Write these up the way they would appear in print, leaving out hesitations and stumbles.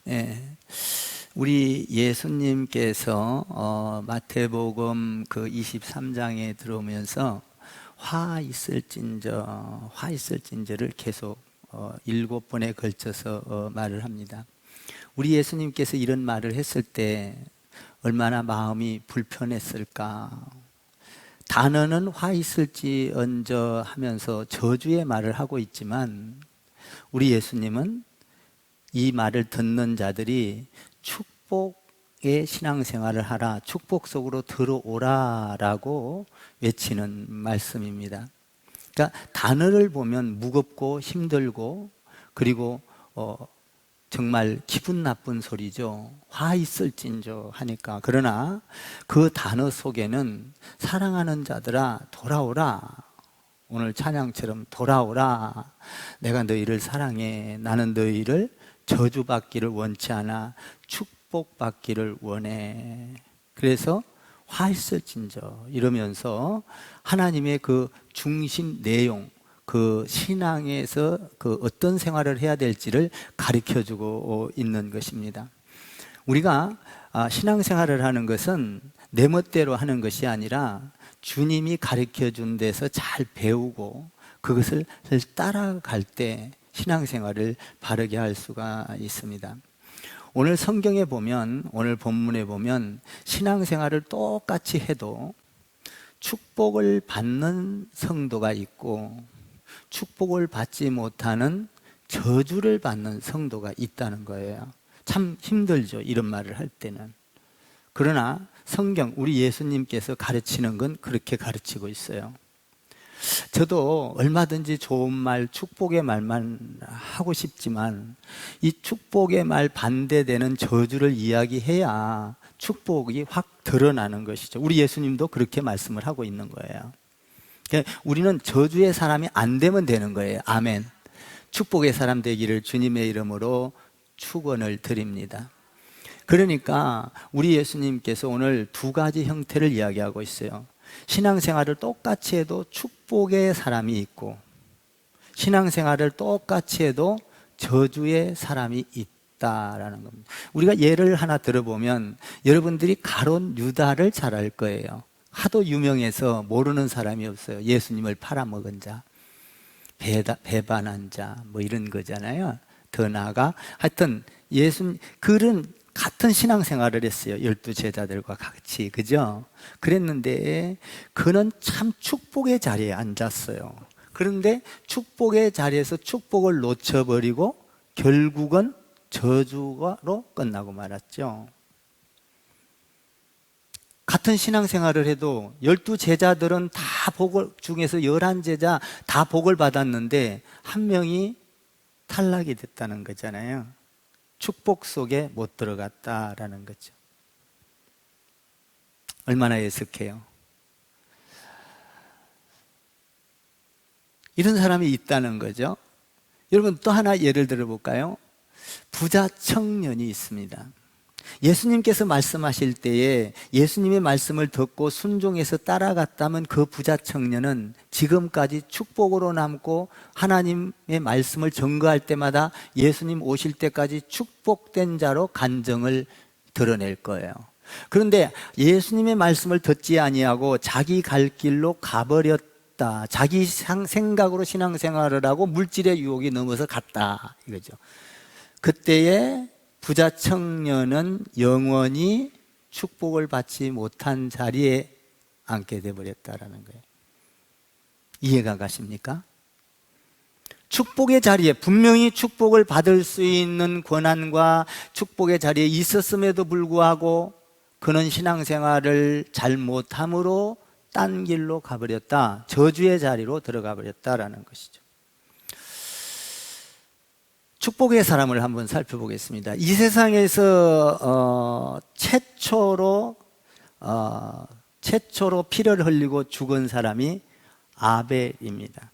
예, 우리 예수님께서 마태복음 그 23장에 들어오면서 화 있을진저를 계속 7번에 걸쳐서 말을 합니다. 우리 예수님께서 이런 말을 했을 때 얼마나 마음이 불편했을까. 단어는 화 있을지언저 하면서 저주의 말을 하고 있지만 우리 예수님은 이 말을 듣는 자들이 축복의 신앙생활을 하라, 축복 속으로 들어오라 라고 외치는 말씀입니다. 그러니까 단어를 보면 무겁고 힘들고 그리고 정말 기분 나쁜 소리죠. 화 있을진저 하니까. 그러나 그 단어 속에는 사랑하는 자들아 돌아오라, 오늘 찬양처럼 돌아오라, 내가 너희를 사랑해, 나는 너희를 저주받기를 원치 않아 축복받기를 원해. 그래서 화 있을진저 이러면서 하나님의 그 중심 내용, 그 신앙에서 그 어떤 생활을 해야 될지를 가르쳐주고 있는 것입니다. 우리가 신앙생활을 하는 것은 내 멋대로 하는 것이 아니라 주님이 가르쳐준 데서 잘 배우고 그것을 따라갈 때 신앙생활을 바르게 할 수가 있습니다. 오늘 성경에 보면, 오늘 본문에 보면 신앙생활을 똑같이 해도 축복을 받는 성도가 있고 축복을 받지 못하는 저주를 받는 성도가 있다는 거예요. 참 힘들죠, 이런 말을 할 때는. 그러나 성경, 우리 예수님께서 가르치는 건 그렇게 가르치고 있어요. 저도 얼마든지 좋은 말, 축복의 말만 하고 싶지만 이 축복의 말 반대되는 저주를 이야기해야 축복이 확 드러나는 것이죠. 우리 예수님도 그렇게 말씀을 하고 있는 거예요. 그러니까 우리는 저주의 사람이 안 되면 되는 거예요. 아멘. 축복의 사람 되기를 주님의 이름으로 축원을 드립니다. 그러니까 우리 예수님께서 오늘 두 가지 형태를 이야기하고 있어요. 신앙생활을 똑같이 해도 축복의 사람이 있고 신앙생활을 똑같이 해도 저주의 사람이 있다라는 겁니다. 우리가 예를 하나 들어보면 여러분들이 가룟 유다를 잘 알 거예요. 하도 유명해서 모르는 사람이 없어요. 예수님을 팔아먹은 자, 배반한 자, 뭐 이런 거잖아요. 더 나아가 하여튼 그런 같은 신앙생활을 했어요. 12제자들과 같이. 그죠? 그랬는데 그는 참 축복의 자리에 앉았어요. 그런데 축복의 자리에서 축복을 놓쳐버리고 결국은 저주로 끝나고 말았죠. 같은 신앙생활을 해도 12제자들은 다 복을 중에서 11제자 다 복을 받았는데 한 명이 탈락이 됐다는 거잖아요. 축복 속에 못 들어갔다라는 거죠. 얼마나 애석해요. 이런 사람이 있다는 거죠. 여러분 또 하나 예를 들어볼까요? 부자 청년이 있습니다. 예수님께서 말씀하실 때에 예수님의 말씀을 듣고 순종해서 따라갔다면 그 부자 청년은 지금까지 축복으로 남고 하나님의 말씀을 전거할 때마다 예수님 오실 때까지 축복된 자로 간증을 드러낼 거예요. 그런데 예수님의 말씀을 듣지 아니하고 자기 갈 길로 가버렸다, 자기 생각으로 신앙생활을 하고 물질의 유혹이 넘어서 갔다 이거죠. 그때에 부자 청년은 영원히 축복을 받지 못한 자리에 앉게 되어버렸다라는 거예요. 이해가 가십니까? 축복의 자리에 분명히 축복을 받을 수 있는 권한과 축복의 자리에 있었음에도 불구하고 그는 신앙생활을 잘 못함으로 딴 길로 가버렸다, 저주의 자리로 들어가 버렸다라는 것이죠. 축복의 사람을 한번 살펴보겠습니다. 이 세상에서 최초로 피를 흘리고 죽은 사람이 아벨입니다.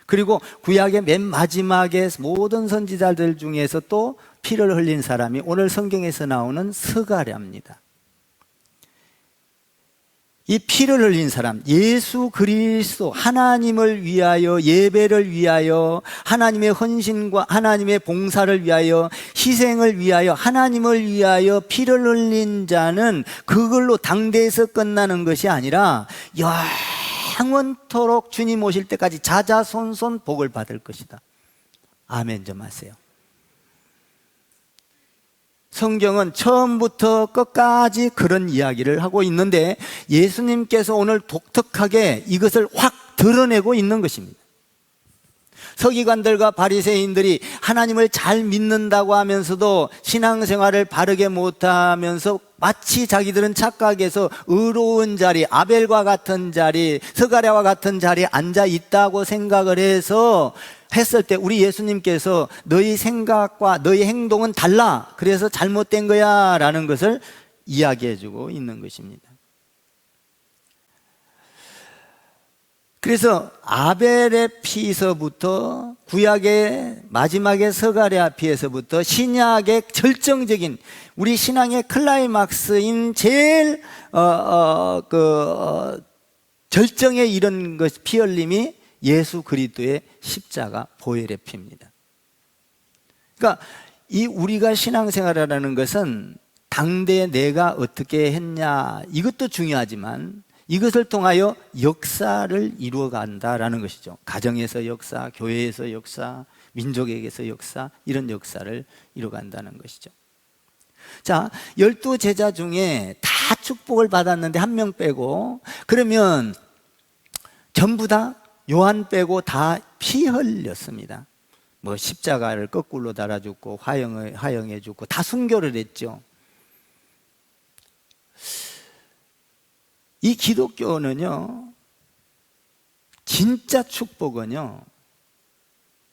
그리고 구약의 맨 마지막에 모든 선지자들 중에서 또 피를 흘린 사람이 오늘 성경에서 나오는 스가랴입니다. 이 피를 흘린 사람, 예수 그리스도, 하나님을 위하여, 예배를 위하여, 하나님의 헌신과 하나님의 봉사를 위하여, 희생을 위하여, 하나님을 위하여 피를 흘린 자는 그걸로 당대에서 끝나는 것이 아니라 영원토록 주님 오실 때까지 자자손손 복을 받을 것이다. 아멘 좀 하세요. 성경은 처음부터 끝까지 그런 이야기를 하고 있는데 예수님께서 오늘 독특하게 이것을 확 드러내고 있는 것입니다. 서기관들과 바리새인들이 하나님을 잘 믿는다고 하면서도 신앙생활을 바르게 못하면서 마치 자기들은 착각해서 의로운 자리, 아벨과 같은 자리, 스가랴와 같은 자리에 앉아 있다고 생각을 해서 했을 때 우리 예수님께서 너희 생각과 너희 행동은 달라, 그래서 잘못된 거야 라는 것을 이야기해 주고 있는 것입니다. 그래서 아벨의 피에서부터 구약의 마지막에 스가랴 피에서부터 신약의 절정적인 우리 신앙의 클라이막스인 제일 절정에 이른 것, 피 흘림이 예수 그리스도의 십자가 보혈의 피입니다. 그러니까 이 우리가 신앙생활이라는 것은 당대에 내가 어떻게 했냐 이것도 중요하지만 이것을 통하여 역사를 이루어간다라는 것이죠. 가정에서 역사, 교회에서 역사, 민족에게서 역사, 이런 역사를 이루어간다는 것이죠. 자, 12 제자 중에 다 축복을 받았는데 한 명 빼고, 그러면 전부 다 요한 빼고 다 피 흘렸습니다. 뭐 십자가를 거꾸로 달아 죽고 화형해 죽고 다 순교를 했죠. 이 기독교는요, 진짜 축복은요,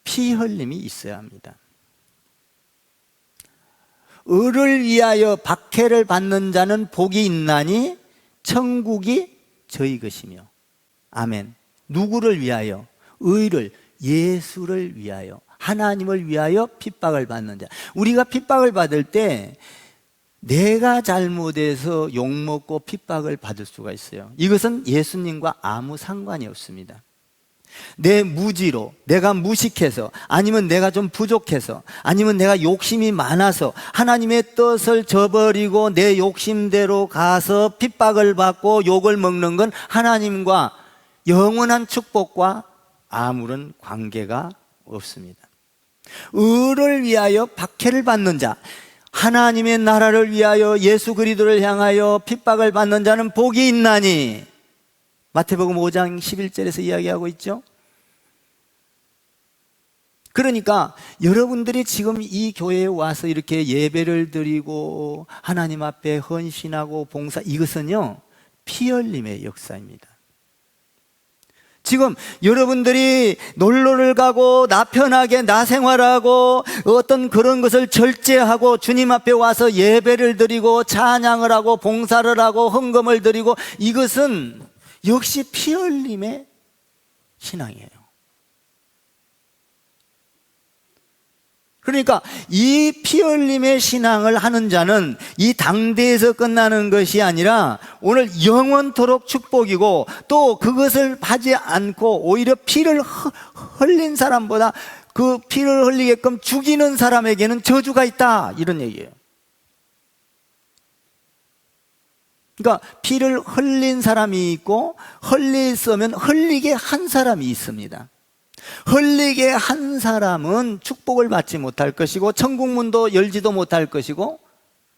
피 흘림이 있어야 합니다. 의를 위하여 박해를 받는 자는 복이 있나니 천국이 저희 것이며. 아멘. 누구를 위하여? 의를, 예수를 위하여, 하나님을 위하여 핍박을 받는 자. 우리가 핍박을 받을 때 내가 잘못해서 욕먹고 핍박을 받을 수가 있어요. 이것은 예수님과 아무 상관이 없습니다. 내 무지로, 내가 무식해서, 아니면 내가 좀 부족해서, 아니면 내가 욕심이 많아서 하나님의 뜻을 저버리고 내 욕심대로 가서 핍박을 받고 욕을 먹는 건 하나님과 영원한 축복과 아무런 관계가 없습니다. 의를 위하여 박해를 받는 자, 하나님의 나라를 위하여 예수 그리스도를 향하여 핍박을 받는 자는 복이 있나니, 마태복음 5장 11절에서 이야기하고 있죠. 그러니까 여러분들이 지금 이 교회에 와서 이렇게 예배를 드리고 하나님 앞에 헌신하고 봉사, 이것은요 피 흘림의 역사입니다. 지금 여러분들이 놀러를 가고 나 편하게 나 생활하고 어떤 그런 것을 절제하고 주님 앞에 와서 예배를 드리고 찬양을 하고 봉사를 하고 헌금을 드리고, 이것은 역시 피 흘림의 신앙이에요. 그러니까 이 피 흘림의 신앙을 하는 자는 이 당대에서 끝나는 것이 아니라 오늘 영원토록 축복이고, 또 그것을 하지 않고 오히려 피를 흘린 사람보다 그 피를 흘리게끔 죽이는 사람에게는 저주가 있다, 이런 얘기예요. 그러니까 피를 흘린 사람이 있고 흘렸으면 흘리게 한 사람이 있습니다. 흘리게 한 사람은 축복을 받지 못할 것이고 천국문도 열지도 못할 것이고,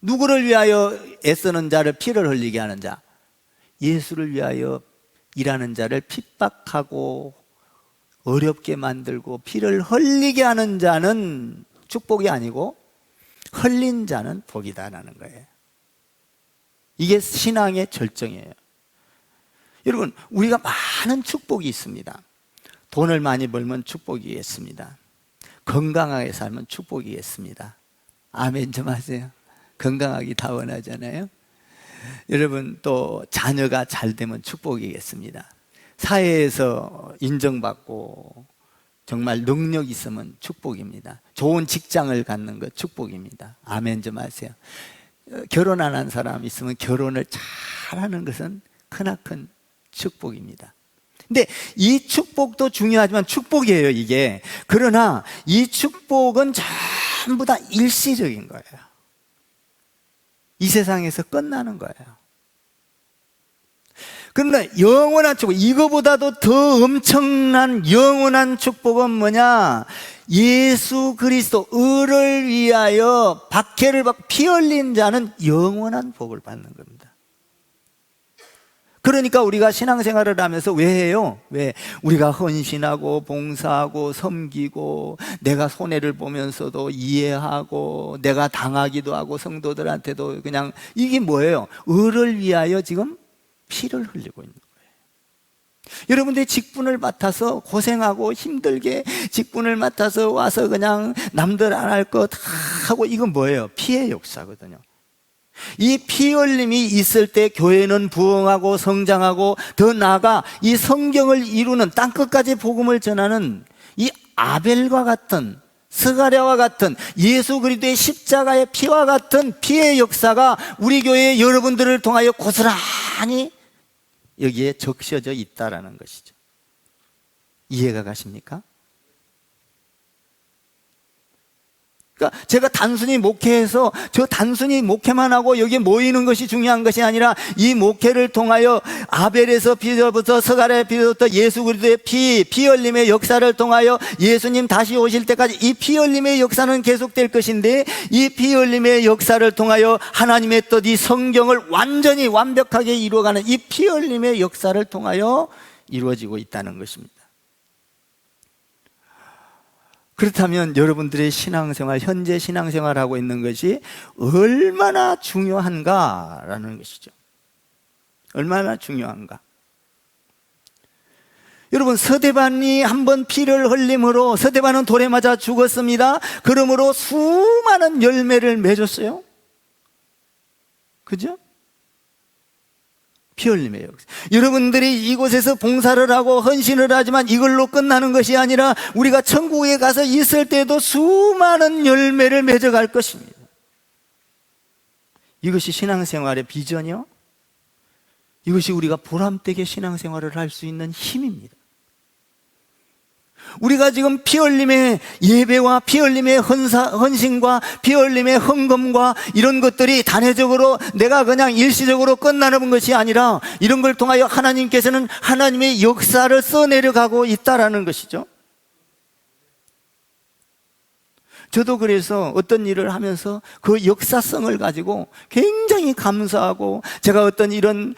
누구를 위하여 애쓰는 자를 피를 흘리게 하는 자, 예수를 위하여 일하는 자를 핍박하고 어렵게 만들고 피를 흘리게 하는 자는 축복이 아니고 흘린 자는 복이다라는 거예요. 이게 신앙의 절정이에요. 여러분, 우리가 많은 축복이 있습니다. 돈을 많이 벌면 축복이겠습니다. 건강하게 살면 축복이겠습니다. 아멘 좀 하세요. 건강하기 다 원하잖아요. 여러분, 또 자녀가 잘 되면 축복이겠습니다. 사회에서 인정받고 정말 능력 있으면 축복입니다. 좋은 직장을 갖는 것 축복입니다. 아멘 좀 하세요. 결혼 안 한 사람 있으면 결혼을 잘하는 것은 크나큰 축복입니다. 근데 이 축복도 중요하지만 축복이에요, 이게. 그러나 이 축복은 전부 다 일시적인 거예요. 이 세상에서 끝나는 거예요. 그런데 영원한 축복, 이거보다도 더 엄청난 영원한 축복은 뭐냐? 예수 그리스도 을을 위하여 박해를 받고 피 흘린 자는 영원한 복을 받는 겁니다. 그러니까 우리가 신앙생활을 하면서 왜 해요? 왜? 우리가 헌신하고 봉사하고 섬기고 내가 손해를 보면서도 이해하고 내가 당하기도 하고 성도들한테도 그냥, 이게 뭐예요? 을을 위하여 지금 피를 흘리고 있는 거예요. 여러분들이 직분을 맡아서 고생하고 힘들게 직분을 맡아서 와서 그냥 남들 안 할 거 다 하고, 이건 뭐예요? 피의 역사거든요. 이 피 흘림이 있을 때 교회는 부흥하고 성장하고, 더 나아가 이 성경을 이루는 땅끝까지 복음을 전하는 이 아벨과 같은, 스가랴와 같은, 예수 그리스도의 십자가의 피와 같은 피의 역사가 우리 교회 여러분들을 통하여 고스란히 여기에 적셔져 있다라는 것이죠. 이해가 가십니까? 그러니까 제가 단순히 목회해서 저 단순히 목회만 하고 여기에 모이는 것이 중요한 것이 아니라, 이 목회를 통하여 아벨에서 피부터 스가랴의 피부터 예수 그리스도의 피 흘림의 역사를 통하여 예수님 다시 오실 때까지 이 피 흘림의 역사는 계속될 것인데, 이 피 흘림의 역사를 통하여 하나님의 뜻, 이 성경을 완전히 완벽하게 이루어가는 이 피 흘림의 역사를 통하여 이루어지고 있다는 것입니다. 그렇다면 여러분들의 신앙생활, 현재 신앙생활하고 있는 것이 얼마나 중요한가라는 것이죠. 얼마나 중요한가. 여러분, 서대반이 한번 피를 흘림으로 서대반은 돌에 맞아 죽었습니다. 그러므로 수많은 열매를 맺었어요. 그죠? 피 흘림의 역사. 여러분들이 이곳에서 봉사를 하고 헌신을 하지만 이걸로 끝나는 것이 아니라 우리가 천국에 가서 있을 때도 수많은 열매를 맺어갈 것입니다. 이것이 신앙생활의 비전이요, 이것이 우리가 보람되게 신앙생활을 할 수 있는 힘입니다. 우리가 지금 피 흘림의 예배와 피 흘림의 헌신과 피 흘림의 헌금과 이런 것들이 단회적으로 내가 그냥 일시적으로 끝나는 것이 아니라, 이런 걸 통하여 하나님께서는 하나님의 역사를 써내려가고 있다라는 것이죠. 저도 그래서 어떤 일을 하면서 그 역사성을 가지고 굉장히 감사하고, 제가 어떤 이런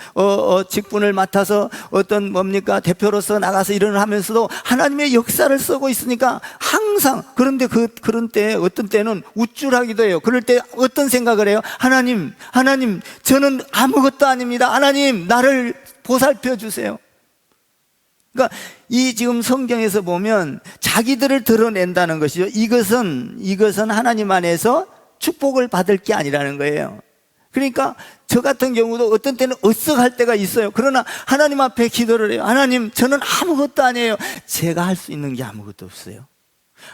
직분을 맡아서 어떤 대표로서 나가서 일을 하면서도 하나님의 역사를 쓰고 있으니까 항상, 그런데 그런 때 어떤 때는 우쭐하기도 해요. 그럴 때 어떤 생각을 해요? 하나님, 저는 아무것도 아닙니다. 하나님, 나를 보살펴 주세요. 그러니까 이 지금 성경에서 보면 자기들을 드러낸다는 것이죠. 이것은 하나님 안에서 축복을 받을 게 아니라는 거예요. 그러니까 저 같은 경우도 어떤 때는 어썩할 때가 있어요. 그러나 하나님 앞에 기도를 해요. 하나님, 저는 아무것도 아니에요. 제가 할 수 있는 게 아무것도 없어요.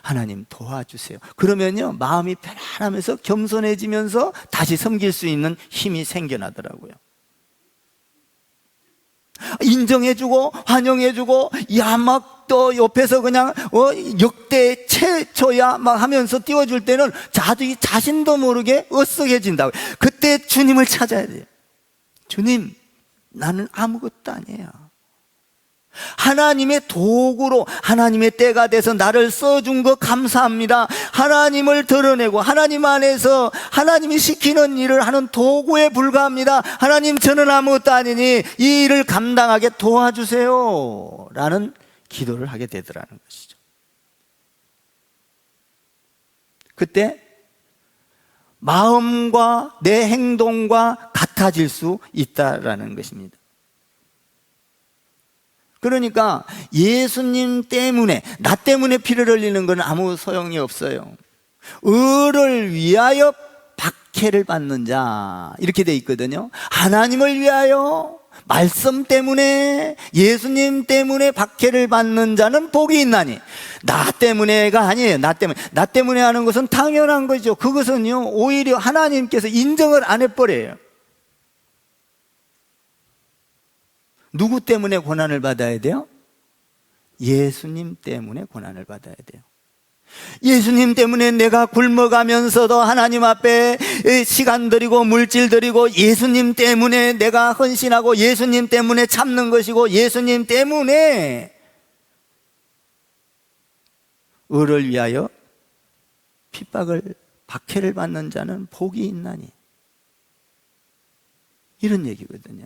하나님 도와주세요. 그러면요, 마음이 편안하면서 겸손해지면서 다시 섬길 수 있는 힘이 생겨나더라고요. 인정해주고 환영해주고, 야, 막 또 옆에서 그냥 역대 최초야 막 하면서 띄워줄 때는 자신도 모르게 어썩해진다고. 그때 주님을 찾아야 돼요. 주님, 나는 아무것도 아니에요. 하나님의 도구로, 하나님의 때가 돼서 나를 써준 거 감사합니다. 하나님을 드러내고 하나님 안에서 하나님이 시키는 일을 하는 도구에 불과합니다. 하나님, 저는 아무것도 아니니 이 일을 감당하게 도와주세요 라는 기도를 하게 되더라는 것이죠. 그때 마음과 내 행동과 같아질 수 있다라는 것입니다. 그러니까 예수님 때문에, 나 때문에 피를 흘리는 건 아무 소용이 없어요. 을을 위하여 박해를 받는 자, 이렇게 돼 있거든요. 하나님을 위하여, 말씀 때문에, 예수님 때문에 박해를 받는 자는 복이 있나니. 나 때문에가 아니에요. 나 때문에 하는 것은 당연한 거죠. 그것은요, 오히려 하나님께서 인정을 안 해버려요. 누구 때문에 고난을 받아야 돼요? 예수님 때문에 고난을 받아야 돼요. 예수님 때문에 내가 굶어가면서도 하나님 앞에 시간 들이고 물질 들이고 예수님 때문에 내가 헌신하고 예수님 때문에 참는 것이고 예수님 때문에 의를 위하여 핍박을 박해를 받는 자는 복이 있나니, 이런 얘기거든요.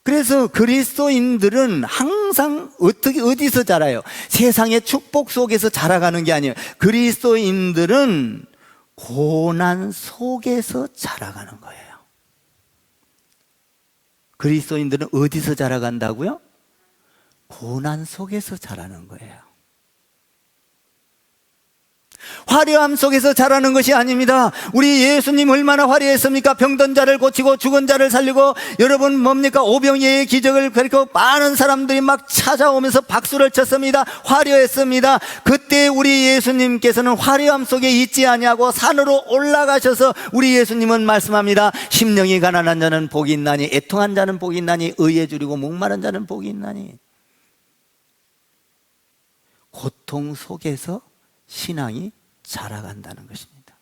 그래서 그리스도인들은 항상 어디서 자라요? 세상의 축복 속에서 자라가는 게 아니에요. 그리스도인들은 고난 속에서 자라가는 거예요. 그리스도인들은 어디서 자라간다고요? 고난 속에서 자라는 거예요. 화려함 속에서 자라는 것이 아닙니다. 우리 예수님 얼마나 화려했습니까? 병든 자를 고치고 죽은 자를 살리고, 여러분 뭡니까? 오병이의 기적을 그리고 많은 사람들이 막 찾아오면서 박수를 쳤습니다. 화려했습니다. 그때 우리 예수님께서는 화려함 속에 있지 아니하고 산으로 올라가셔서 우리 예수님은 말씀합니다. 심령이 가난한 자는 복이 있나니, 애통한 자는 복이 있나니, 의에 줄이고 목마른 자는 복이 있나니. 고통 속에서 신앙이 자라간다는 것입니다.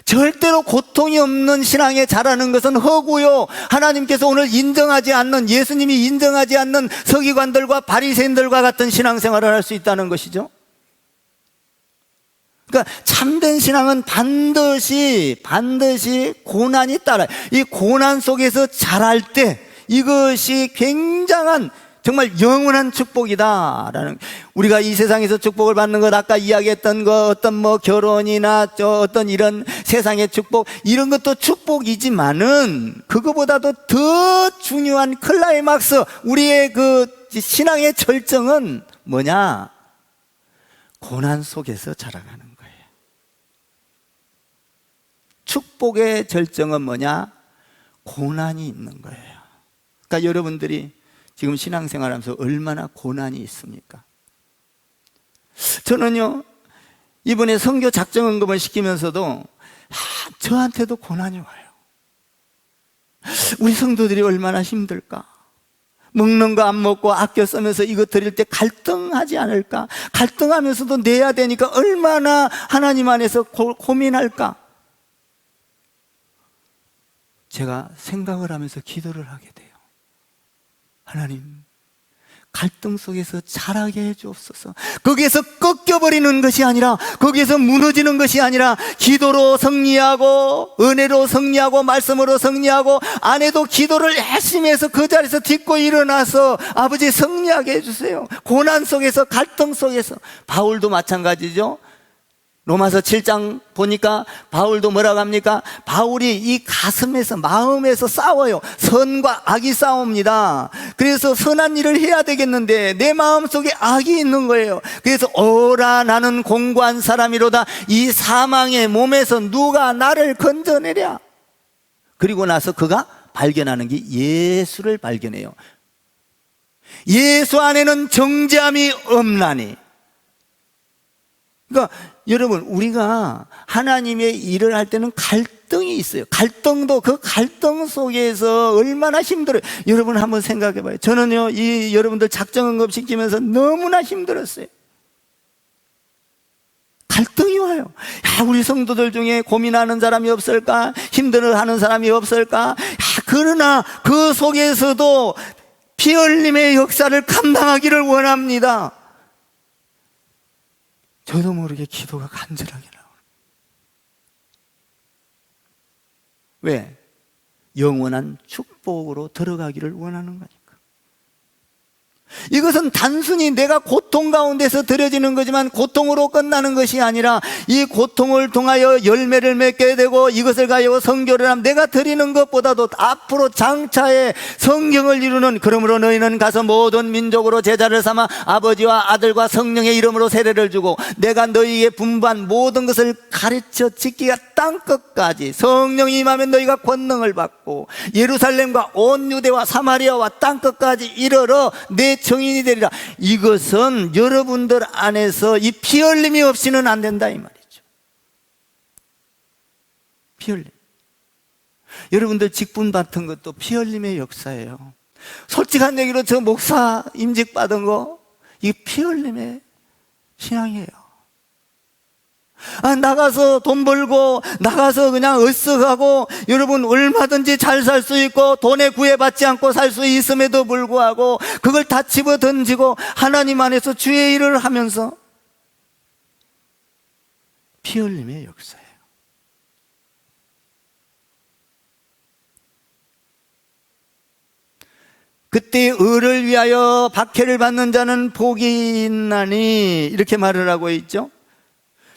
절대로 고통이 없는 신앙에 자라는 것은 허구요, 하나님께서 오늘 인정하지 않는, 예수님이 인정하지 않는 서기관들과 바리새인들과 같은 신앙생활을 할 수 있다는 것이죠. 그러니까 참된 신앙은 반드시 고난이 따라요. 이 고난 속에서 자랄 때 이것이 굉장한 정말 영원한 축복이다라는, 우리가 이 세상에서 축복을 받는 것, 아까 이야기했던 거, 어떤 결혼이나 어떤 이런 세상의 축복, 이런 것도 축복이지만은 그거보다도 더 중요한 클라이막스, 우리의 그 신앙의 절정은 뭐냐? 고난 속에서 자라가는 거예요. 축복의 절정은 뭐냐? 고난이 있는 거예요. 그러니까 여러분들이 지금 신앙생활 하면서 얼마나 고난이 있습니까? 저는요, 이번에 선교 작정헌금을 시키면서도 저한테도 고난이 와요. 우리 성도들이 얼마나 힘들까? 먹는 거 안 먹고 아껴 쓰면서 이거 드릴 때 갈등하지 않을까? 갈등하면서도 내야 되니까 얼마나 하나님 안에서 고민할까? 제가 생각을 하면서 기도를 하게 돼요. 하나님, 갈등 속에서 자라게 해주옵소서. 거기에서 꺾여버리는 것이 아니라, 거기에서 무너지는 것이 아니라, 기도로 승리하고 은혜로 승리하고 말씀으로 승리하고, 안 해도 기도를 열심히 해서 그 자리에서 딛고 일어나서 아버지 승리하게 해주세요. 고난 속에서, 갈등 속에서. 바울도 마찬가지죠. 로마서 7장 보니까 바울도 뭐라고 합니까? 바울이 이 가슴에서, 마음에서 싸워요. 선과 악이 싸웁니다. 그래서 선한 일을 해야 되겠는데 내 마음속에 악이 있는 거예요. 그래서 오라 나는 공고한 사람이로다. 이 사망의 몸에서 누가 나를 건져내랴. 그리고 나서 그가 발견하는 게 예수를 발견해요. 예수 안에는 정죄함이 없나니. 그러니까 여러분, 우리가 하나님의 일을 할 때는 갈등이 있어요. 갈등도, 그 갈등 속에서 얼마나 힘들어요. 여러분 한번 생각해 봐요. 저는요, 이 여러분들 작정헌금 시키면서 너무나 힘들었어요. 갈등이 와요. 야, 우리 성도들 중에 고민하는 사람이 없을까? 힘들어하는 사람이 없을까? 야, 그러나 그 속에서도 피 흘림의 역사를 감당하기를 원합니다. 저도 모르게 기도가 간절하게 나와요. 왜? 영원한 축복으로 들어가기를 원하는 거니까. 이것은 단순히 내가 고통 가운데서 드려지는 거지만 고통으로 끝나는 것이 아니라 이 고통을 통하여 열매를 맺게 되고 이것을 가지고 선교를 하면 내가 드리는 것보다도 앞으로 장차에 성경을 이루는, 그러므로 너희는 가서 모든 민족으로 제자를 삼아 아버지와 아들과 성령의 이름으로 세례를 주고 내가 너희에게 분부한 모든 것을 가르쳐 지키가 땅끝까지, 성령이 임하면 너희가 권능을 받고 예루살렘과 온 유대와 사마리아와 땅끝까지 이르러 내 증인이 되리라. 이것은 여러분들 안에서 이 피 흘림이 없이는 안 된다 이 말이죠. 피 흘림. 여러분들 직분 받은 것도 피 흘림의 역사예요. 솔직한 얘기로 저 목사 임직 받은 거, 이게 피 흘림의 신앙이에요. 나가서 돈 벌고 나가서 그냥 으쓱하고 여러분 얼마든지 잘 살 수 있고 돈에 구애받지 않고 살 수 있음에도 불구하고 그걸 다 집어 던지고 하나님 안에서 주의 일을 하면서 피 흘림의 역사예요. 그때 의를 위하여 박해를 받는 자는 복이 있나니 이렇게 말을 하고 있죠.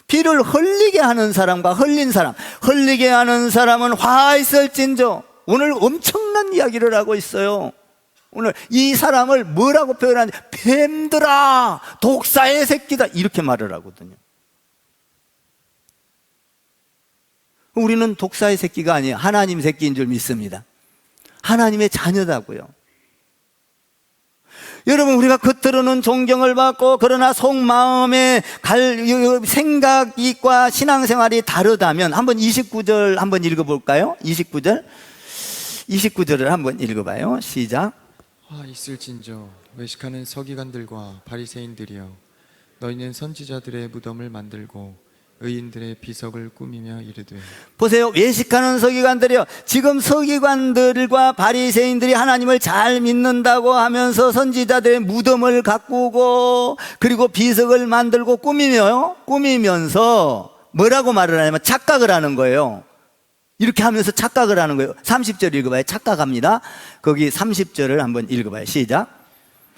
피를 흘리게 하는 사람과 흘린 사람, 흘리게 하는 사람은 화 있을진저. 오늘 엄청난 이야기를 하고 있어요. 오늘 이 사람을 뭐라고 표현하는지, 뱀들아, 독사의 새끼다, 이렇게 말을 하거든요. 우리는 독사의 새끼가 아니에요. 하나님 새끼인 줄 믿습니다. 하나님의 자녀다고요. 여러분, 우리가 겉으로는 존경을 받고 그러나 속마음의 생각과 신앙생활이 다르다면, 한번 29절 한번 읽어볼까요? 29절을 한번 읽어봐요. 시작. 화 있을진저 외식하는 서기관들과 바리새인들이여, 너희는 선지자들의 무덤을 만들고 의인들의 비석을 꾸미며 이르되. 보세요. 외식하는 서기관들이요. 지금 서기관들과 바리새인들이 하나님을 잘 믿는다고 하면서 선지자들의 무덤을 가꾸고 그리고 비석을 만들고 꾸미면서 뭐라고 말을 하냐면 착각을 하는 거예요. 이렇게 하면서 착각을 하는 거예요. 30절 읽어봐요. 착각합니다. 거기 30절을 한번 읽어봐요. 시작.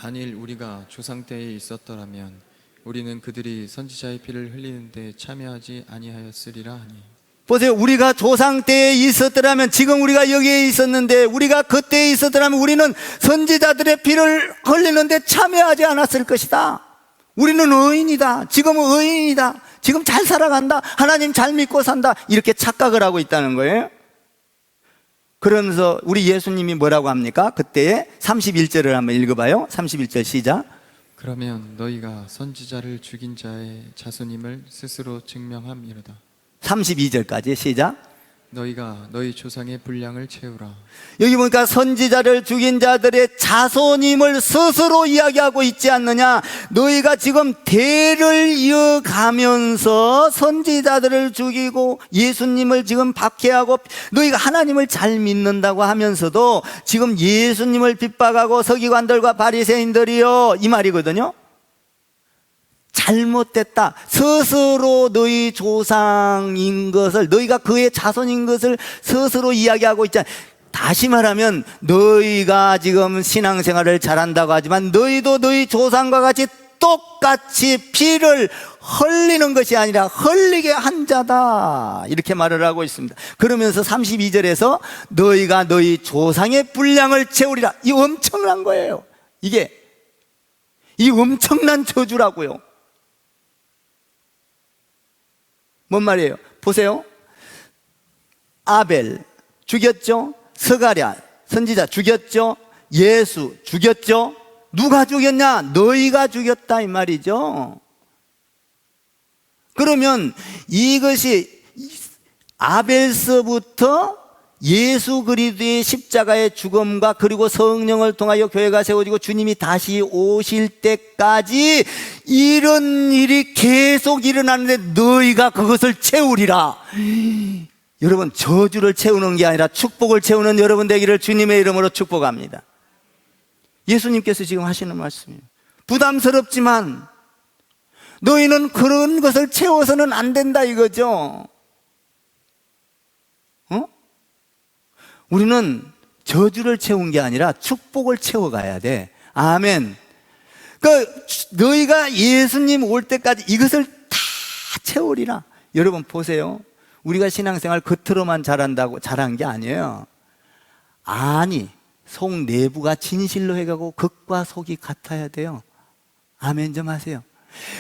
만일 우리가 조상 때에 있었더라면 우리는 그들이 선지자의 피를 흘리는데 참여하지 아니하였으리라 하니. 보세요. 우리가 조상 때에 있었더라면, 지금 우리가 여기에 있었는데 우리가 그때에 있었더라면 우리는 선지자들의 피를 흘리는데 참여하지 않았을 것이다. 우리는 의인이다. 지금은 의인이다. 지금 잘 살아간다. 하나님 잘 믿고 산다. 이렇게 착각을 하고 있다는 거예요. 그러면서 우리 예수님이 뭐라고 합니까? 그때에 31절을 한번 읽어봐요. 31절 시작. 그러면 너희가 선지자를 죽인 자의 자손임을 스스로 증명함이로다. 32절까지 시작. 너희가 너희 조상의 분량을 채우라. 여기 보니까 선지자를 죽인 자들의 자손임을 스스로 이야기하고 있지 않느냐. 너희가 지금 대를 이어가면서 선지자들을 죽이고 예수님을 지금 박해하고 너희가 하나님을 잘 믿는다고 하면서도 지금 예수님을 핍박하고 서기관들과 바리새인들이요, 이 말이거든요. 잘못됐다. 스스로 너희 조상인 것을, 너희가 그의 자손인 것을 스스로 이야기하고 있잖아. 다시 말하면 너희가 지금 신앙생활을 잘한다고 하지만 너희도 너희 조상과 같이 똑같이 피를 흘리는 것이 아니라 흘리게 한 자다. 이렇게 말을 하고 있습니다. 그러면서 32절에서 너희가 너희 조상의 분량을 채우리라. 이 엄청난 거예요. 이 엄청난 저주라고요. 뭔 말이에요? 보세요. 아벨 죽였죠? 스가랴 선지자 죽였죠? 예수 죽였죠? 누가 죽였냐? 너희가 죽였다, 이 말이죠. 그러면 이것이 아벨서부터 예수 그리스도의 십자가의 죽음과 그리고 성령을 통하여 교회가 세워지고 주님이 다시 오실 때까지 이런 일이 계속 일어나는데 너희가 그것을 채우리라. 여러분, 저주를 채우는 게 아니라 축복을 채우는 여러분 되기를 주님의 이름으로 축복합니다. 예수님께서 지금 하시는 말씀이에요. 부담스럽지만 너희는 그런 것을 채워서는 안 된다, 이거죠. 우리는 저주를 채운 게 아니라 축복을 채워가야 돼. 아멘. 너희가 예수님 올 때까지 이것을 다 채우리라. 여러분 보세요. 우리가 신앙생활 겉으로만 잘한 게 아니에요. 아니, 속 내부가 진실로 해가고 겉과 속이 같아야 돼요. 아멘 좀 하세요.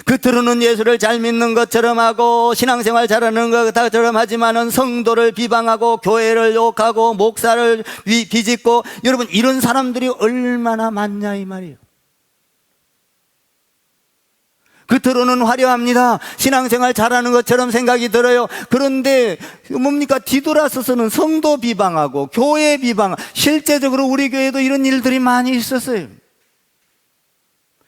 겉으로는 예수를 잘 믿는 것처럼 하고 신앙생활 잘하는 것처럼 하지만은 성도를 비방하고 교회를 욕하고 목사를 비집고, 여러분 이런 사람들이 얼마나 많냐 이 말이에요. 겉으로는 화려합니다. 신앙생활 잘하는 것처럼 생각이 들어요. 그런데 뭡니까? 뒤돌아서서는 성도 비방하고 교회 비방, 실제적으로 우리 교회도 이런 일들이 많이 있었어요.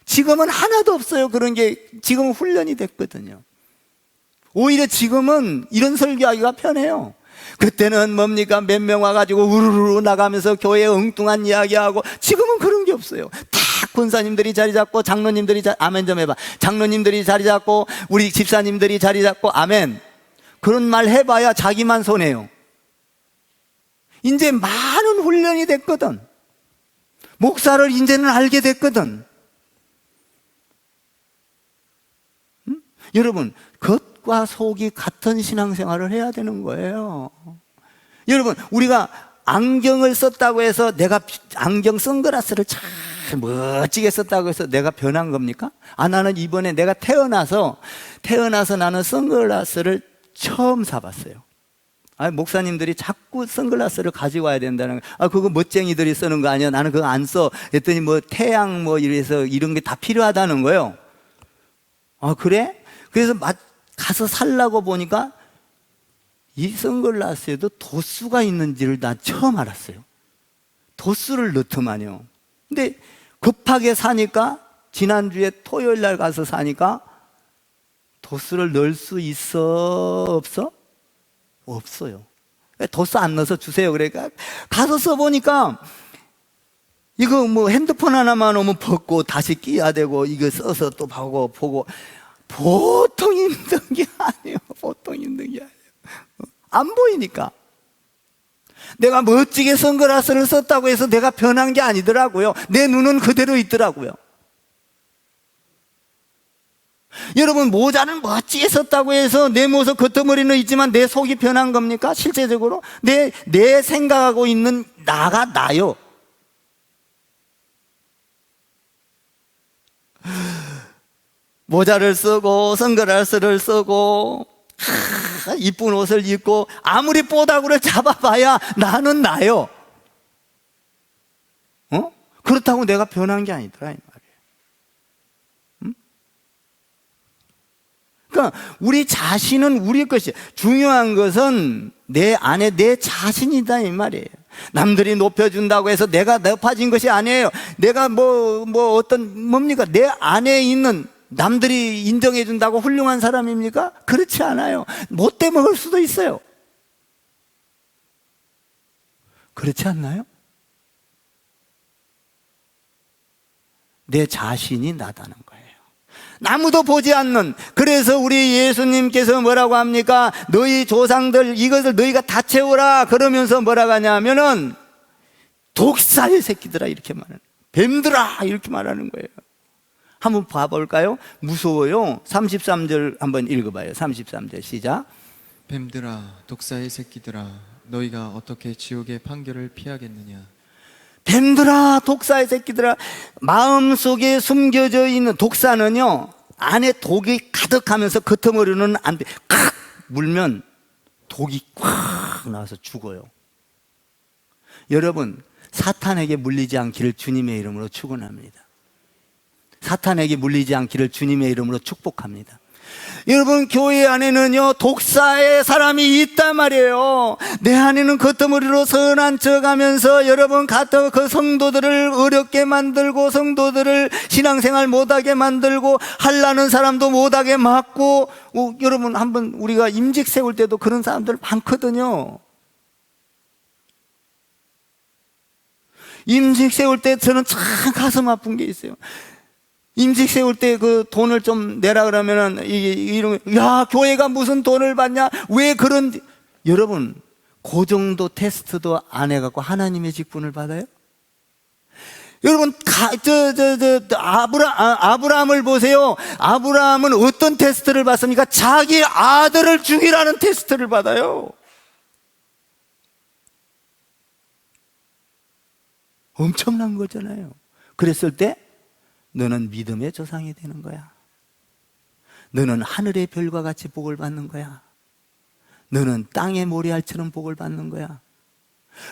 지금은 하나도 없어요. 그런 게 지금은 훈련이 됐거든요. 오히려 지금은 이런 설교하기가 편해요. 그때는 뭡니까? 몇 명 와가지고 우르르 나가면서 교회에 엉뚱한 이야기하고, 지금은 그런 게 없어요. 다 권사님들이 자리 잡고, 장로님들이 아멘 좀 해봐. 장로님들이 자리 잡고, 우리 집사님들이 자리 잡고, 아멘. 그런 말 해봐야 자기만 손해요. 이제 많은 훈련이 됐거든. 목사를 이제는 알게 됐거든. 응? 여러분, 겉과 속이 같은 신앙생활을 해야 되는 거예요. 여러분, 우리가 안경을 썼다고 해서 내가 안경 선글라스를 참 멋지게 썼다고 해서 내가 변한 겁니까? 나는 이번에 내가 태어나서 나는 선글라스를 처음 사봤어요. 목사님들이 자꾸 선글라스를 가지고 와야 된다는 거. 그거 멋쟁이들이 쓰는 거 아니야? 나는 그거 안 써. 했더니 태양 이래서 이런 게 다 필요하다는 거예요. 그래? 그래서 가서 살라고 보니까 이 선글라스에도 도수가 있는지를 난 처음 알았어요. 도수를 넣더만요. 근데 급하게 사니까, 지난주에 토요일 날 가서 사니까 도수를 넣을 수 있어? 없어? 없어요. 도수 안 넣어서 주세요. 그러니까 가서 써보니까 이거 핸드폰 하나만 오면 벗고 다시 끼야 되고, 이거 써서 또 보고 보통 힘든 게 아니에요. 보통 힘든 게 아니에요. 안 보이니까. 내가 멋지게 선글라스를 썼다고 해서 내가 변한 게 아니더라고요. 내 눈은 그대로 있더라고요. 여러분, 모자는 멋지게 썼다고 해서 내 모습 겉머리는 있지만 내 속이 변한 겁니까? 실제적으로 내 생각하고 있는 나가 나요. 모자를 쓰고 선글라스를 쓰고 이쁜 옷을 입고 아무리 뽀다구를 잡아봐야 나는 나요. 그렇다고 내가 변한 게 아니더라, 이 말이에요. 그러니까 우리 자신은 우리 것이, 중요한 것은 내 안에 내 자신이다, 이 말이에요. 남들이 높여준다고 해서 내가 높아진 것이 아니에요. 내가 뭡니까? 내 안에 있는, 남들이 인정해 준다고 훌륭한 사람입니까? 그렇지 않아요. 못돼 먹을 수도 있어요. 그렇지 않나요? 내 자신이 나다는 거예요. 아무도 보지 않는. 그래서 우리 예수님께서 뭐라고 합니까? 너희 조상들 이것을 너희가 다 채우라 그러면서 뭐라고 하냐면은 독사의 새끼들아, 이렇게 말하는, 뱀들아, 이렇게 말하는 거예요. 한번 봐볼까요? 무서워요. 33절 한번 읽어봐요. 33절 시작. 뱀들아, 독사의 새끼들아, 너희가 어떻게 지옥의 판결을 피하겠느냐? 뱀들아, 독사의 새끼들아. 마음속에 숨겨져 있는 독사는요, 안에 독이 가득하면서 겉머리는 안 돼. 칵 물면 독이 꽉 나와서 죽어요. 여러분, 사탄에게 물리지 않기를 주님의 이름으로 축원합니다. 사탄에게 물리지 않기를 주님의 이름으로 축복합니다. 여러분, 교회 안에는요 독사의 사람이 있단 말이에요. 내 안에는 겉머리로 선한 척하면서 여러분 그 성도들을 어렵게 만들고, 성도들을 신앙생활 못하게 만들고, 하려는 사람도 못하게 막고. 여러분, 한번 우리가 임직 세울 때도 그런 사람들 많거든요. 임직 세울 때 저는 참 가슴 아픈 게 있어요. 임직 세울 때 그 돈을 좀 내라 그러면은 이런, 야, 교회가 무슨 돈을 받냐? 왜 그런, 여러분, 그 정도 테스트도 안 해갖고 하나님의 직분을 받아요? 여러분, 아브라함을 보세요. 아브라함은 어떤 테스트를 받습니까? 자기 아들을 죽이라는 테스트를 받아요. 엄청난 거잖아요. 그랬을 때 너는 믿음의 조상이 되는 거야. 너는 하늘의 별과 같이 복을 받는 거야. 너는 땅의 모래알처럼 복을 받는 거야.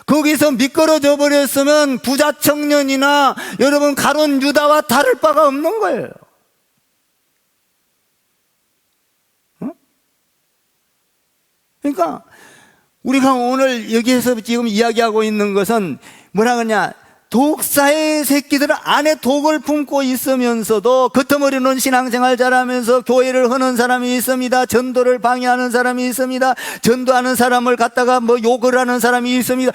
거기서 미끄러져 버렸으면 부자 청년이나 여러분 가론 유다와 다를 바가 없는 거예요. 그러니까 우리가 오늘 여기에서 지금 이야기하고 있는 것은 뭐라 그러냐, 독사의 새끼들 안에 독을 품고 있으면서도 겉머리는 신앙생활 잘하면서 교회를 하는 사람이 있습니다. 전도를 방해하는 사람이 있습니다. 전도하는 사람을 갖다가 뭐 욕을 하는 사람이 있습니다.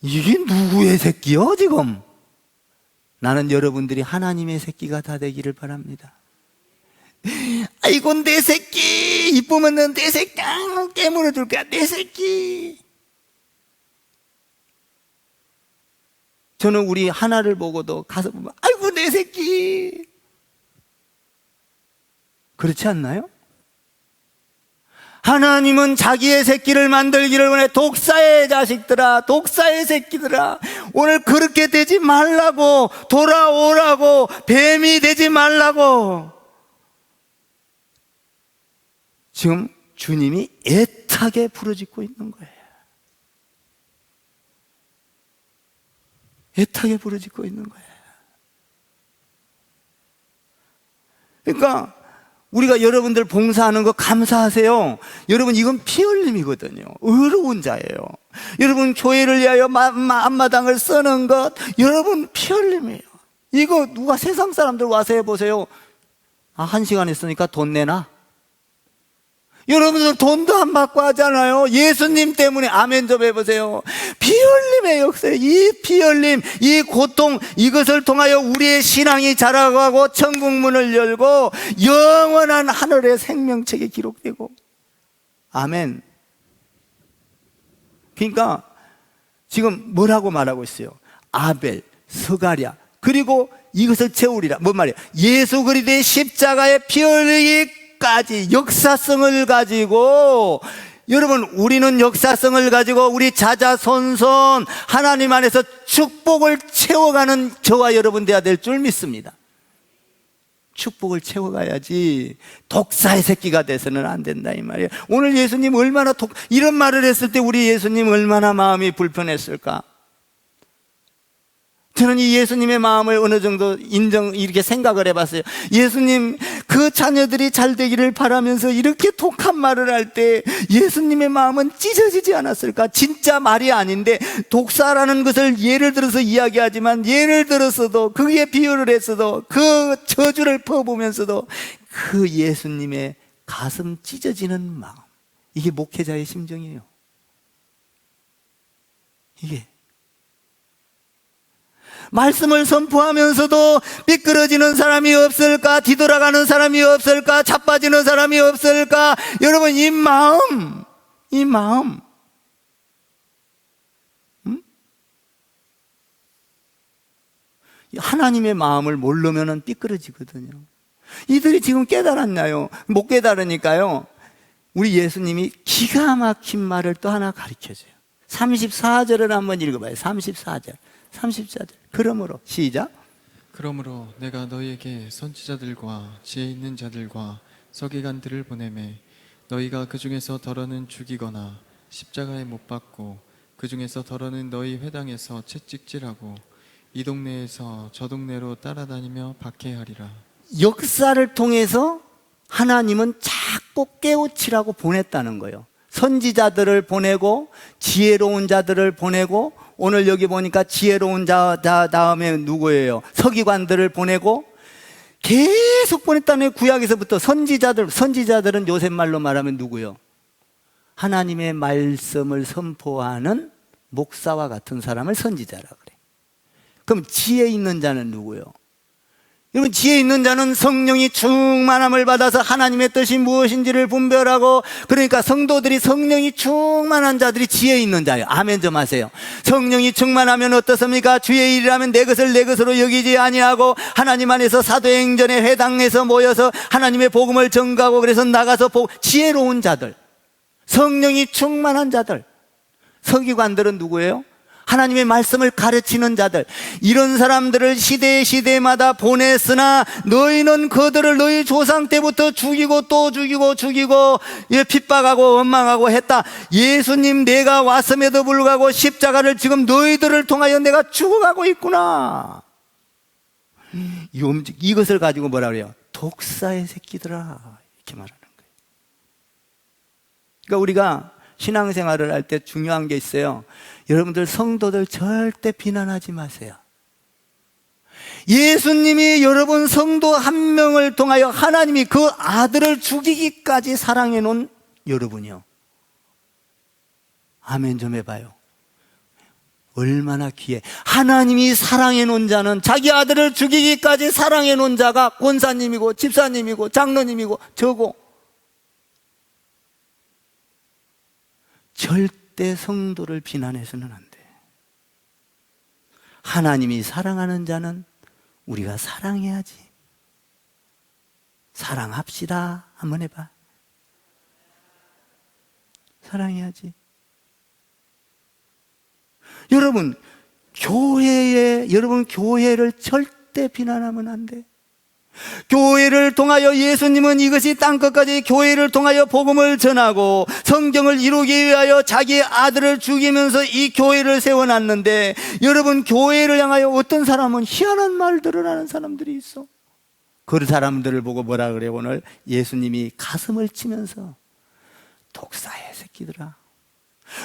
이게 누구의 새끼요 지금? 나는 여러분들이 하나님의 새끼가 다 되기를 바랍니다. 아이고 내 새끼, 이쁘면 내 새끼 깨물어 줄 거야, 내 새끼. 저는 우리 하나를 보고도 가서 보면 아이고 내 새끼, 그렇지 않나요? 하나님은 자기의 새끼를 만들기를 원해. 독사의 자식들아, 독사의 새끼들아, 오늘 그렇게 되지 말라고, 돌아오라고, 뱀이 되지 말라고 지금 주님이 애타게 부르짖고 있는 거예요. 애타게 부르짖고 있는 거예요. 그러니까 우리가 여러분들 봉사하는 거 감사하세요. 여러분 이건 피 흘림이거든요. 의로운 자예요. 여러분 교회를 위하여 앞마당을 쓰는 것, 여러분 피 흘림이에요. 이거 누가 세상 사람들 와서 해보세요. 아, 1시간 했으니까 돈 내나? 여러분들 돈도 안 받고 하잖아요. 예수님 때문에. 아멘 좀 해보세요. 피 흘림의 역사, 이 피 흘림, 이 고통, 이것을 통하여 우리의 신앙이 자라가고 천국문을 열고 영원한 하늘의 생명책에 기록되고. 아멘. 그러니까 지금 뭐라고 말하고 있어요? 아벨, 스가랴, 그리고 이것을 채우리라. 뭔 말이에요? 예수 그리스도의 십자가의 피 흘리기까지 역사성을 가지고, 여러분 우리는 역사성을 가지고 우리 자자손손 하나님 안에서 축복을 채워가는 저와 여러분 되어야 될 줄 믿습니다. 축복을 채워가야지 독사의 새끼가 돼서는 안 된다 이 말이에요. 오늘 예수님 얼마나 이런 말을 했을 때 우리 예수님 얼마나 마음이 불편했을까? 저는 이 예수님의 마음을 어느 정도 이렇게 생각을 해봤어요. 예수님 그 자녀들이 잘 되기를 바라면서 이렇게 독한 말을 할 때 예수님의 마음은 찢어지지 않았을까? 진짜 말이 아닌데 독사라는 것을 예를 들어서 이야기하지만, 예를 들어서도 그게 비유를 했어도, 그 저주를 퍼보면서도 그 예수님의 가슴 찢어지는 마음, 이게 목회자의 심정이에요. 이게 말씀을 선포하면서도 미끄러지는 사람이 없을까? 뒤돌아가는 사람이 없을까? 자빠지는 사람이 없을까? 여러분 이 마음, 하나님의 마음을 모르면 삐끄러지거든요. 이들이 지금 깨달았나요? 못 깨달으니까요, 우리 예수님이 기가 막힌 말을 또 하나 가르쳐줘요. 34절을 한번 읽어봐요. 34절. 그러므로, 시작. 그러므로 내가 너희에게 선지자들과 지혜 있는 자들과 서기관들을 보내매 너희가 그 중에서 덜어는 죽이거나 십자가에 못 박고 그 중에서 덜어는 너희 회당에서 채찍질하고 이 동네에서 저 동네로 따라다니며 박해하리라. 역사를 통해서 하나님은 자꾸 깨우치라고 보냈다는 거예요. 선지자들을 보내고 지혜로운 자들을 보내고, 오늘 여기 보니까 지혜로운 자 다음에 누구예요? 서기관들을 보내고 계속 보냈다는 구약에서부터. 선지자들은 요새 말로 말하면 누구요? 하나님의 말씀을 선포하는 목사와 같은 사람을 선지자라 그래. 그럼 지혜 있는 자는 누구요? 여러분 지혜 있는 자는 성령이 충만함을 받아서 하나님의 뜻이 무엇인지를 분별하고, 그러니까 성도들이 성령이 충만한 자들이 지혜 있는 자예요. 아멘 좀 하세요. 성령이 충만하면 어떻습니까? 주의 일이라면 내 것을 내 것으로 여기지 아니하고 하나님 안에서 사도행전의 회당에서 모여서 하나님의 복음을 전가하고, 그래서 나가서 지혜로운 자들, 성령이 충만한 자들. 서기관들은 누구예요? 하나님의 말씀을 가르치는 자들. 이런 사람들을 시대마다 보냈으나 너희는 그들을 너희 조상 때부터 죽이고 또 죽이고 핍박하고 원망하고 했다. 예수님 내가 왔음에도 불구하고 십자가를 지금 너희들을 통하여 내가 죽어가고 있구나. 이것을 가지고 뭐라 그래요? 독사의 새끼들아, 이렇게 말하는 거예요. 그러니까 우리가 신앙생활을 할 때 중요한 게 있어요. 여러분들 성도들 절대 비난하지 마세요. 예수님이 여러분 성도 한 명을 통하여 하나님이 그 아들을 죽이기까지 사랑해 놓은 여러분이요. 아멘 좀 해봐요. 얼마나 귀해. 하나님이 사랑해 놓은 자는, 자기 아들을 죽이기까지 사랑해 놓은 자가 권사님이고 집사님이고 장로님이고 저고, 절대 성도를 비난해서는 안 돼. 하나님이 사랑하는 자는 우리가 사랑해야지. 사랑합시다. 한번 해봐. 사랑해야지. 여러분, 여러분 교회를 절대 비난하면 안 돼. 교회를 통하여 예수님은 이것이 땅끝까지 교회를 통하여 복음을 전하고 성경을 이루기 위하여 자기의 아들을 죽이면서 이 교회를 세워놨는데, 여러분 교회를 향하여 어떤 사람은 희한한 말들을 하는 사람들이 있어. 그 사람들을 보고 뭐라 그래? 오늘 예수님이 가슴을 치면서 독사의 새끼들아,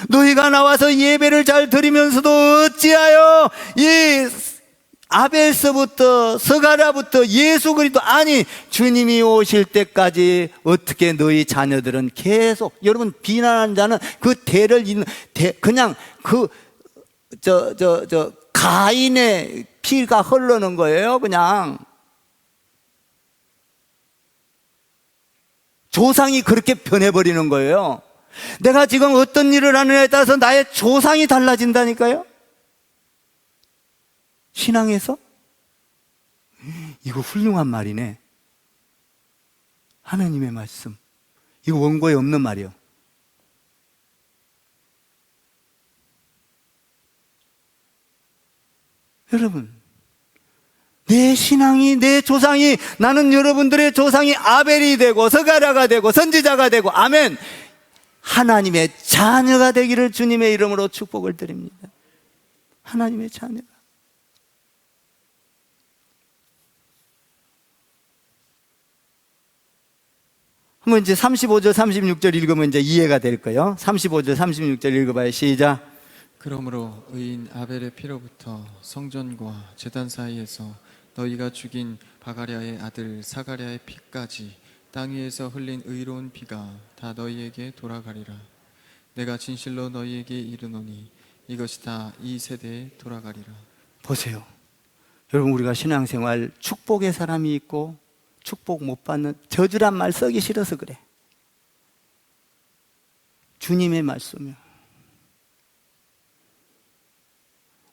너희가 나와서 예배를 잘 드리면서도 어찌하여 이 아벨서부터 서가랴부터 예수 그리스도, 아니 주님이 오실 때까지 어떻게 너희 자녀들은 계속, 여러분 비난하는 자는 그 대를 잇는 그냥 그 가인의 피가 흐르는 거예요. 그냥 조상이 그렇게 변해버리는 거예요. 내가 지금 어떤 일을 하느냐에 따라서 나의 조상이 달라진다니까요. 신앙에서? 이거 훌륭한 말이네. 하나님의 말씀. 이거 원고에 없는 말이요. 여러분, 내 신앙이, 내 조상이, 나는 여러분들의 조상이 아벨이 되고 서가랴가 되고 선지자가 되고, 아멘, 하나님의 자녀가 되기를 주님의 이름으로 축복을 드립니다. 하나님의 자녀가. 한번 이제 35절 36절 읽으면 이제 이해가 될 거예요. 35절 36절 읽어봐요. 시작. 그러므로 의인 아벨의 피로부터 성전과 제단 사이에서 너희가 죽인 바가랴의 아들 사가랴의 피까지 땅 위에서 흘린 의로운 피가 다 너희에게 돌아가리라. 내가 진실로 너희에게 이르노니 이것이 다 이 세대에 돌아가리라. 보세요. 여러분, 우리가 신앙생활 축복의 사람이 있고 축복 못 받는, 저주란 말 쓰기 싫어서 그래. 주님의 말씀이요.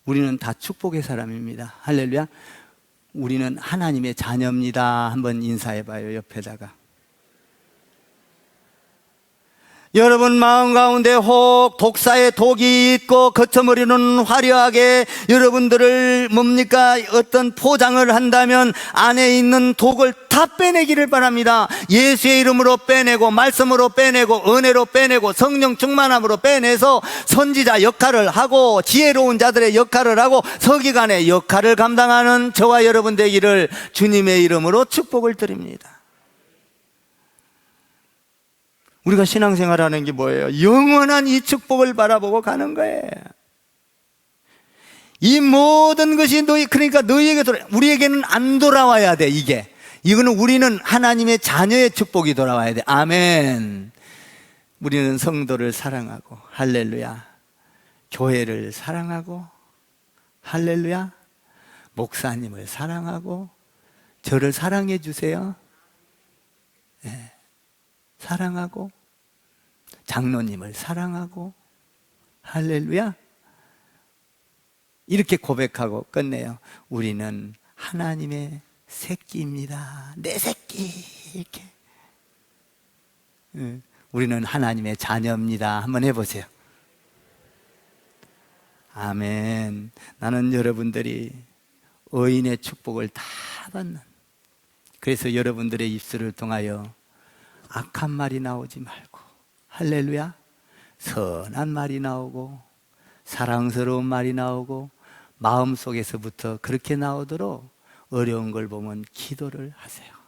우리는 다 축복의 사람입니다. 할렐루야. 우리는 하나님의 자녀입니다. 한번 인사해봐요, 옆에다가. 여러분 마음 가운데 혹 독사의 독이 있고 거쳐머리는 화려하게 여러분들을 뭡니까? 어떤 포장을 한다면 안에 있는 독을 다 빼내기를 바랍니다. 예수의 이름으로 빼내고, 말씀으로 빼내고, 은혜로 빼내고, 성령 충만함으로 빼내서 선지자 역할을 하고 지혜로운 자들의 역할을 하고 서기관의 역할을 감당하는 저와 여러분 되기를 주님의 이름으로 축복을 드립니다. 우리가 신앙생활하는 게 뭐예요? 영원한 이 축복을 바라보고 가는 거예요. 이 모든 것이 그러니까 너희에게 우리에게는 안 돌아와야 돼. 이거는 우리는 하나님의 자녀의 축복이 돌아와야 돼. 아멘. 우리는 성도를 사랑하고, 할렐루야, 교회를 사랑하고, 할렐루야, 목사님을 사랑하고, 저를 사랑해 주세요. 네. 사랑하고, 장로님을 사랑하고, 할렐루야, 이렇게 고백하고 끝내요. 우리는 하나님의 새끼입니다. 내 새끼. 이렇게. 우리는 하나님의 자녀입니다. 한번 해보세요. 아멘. 나는 여러분들이 의인의 축복을 다 받는, 그래서 여러분들의 입술을 통하여 악한 말이 나오지 말고, 할렐루야, 선한 말이 나오고 사랑스러운 말이 나오고 마음속에서부터 그렇게 나오도록 어려운 걸 보면 기도를 하세요.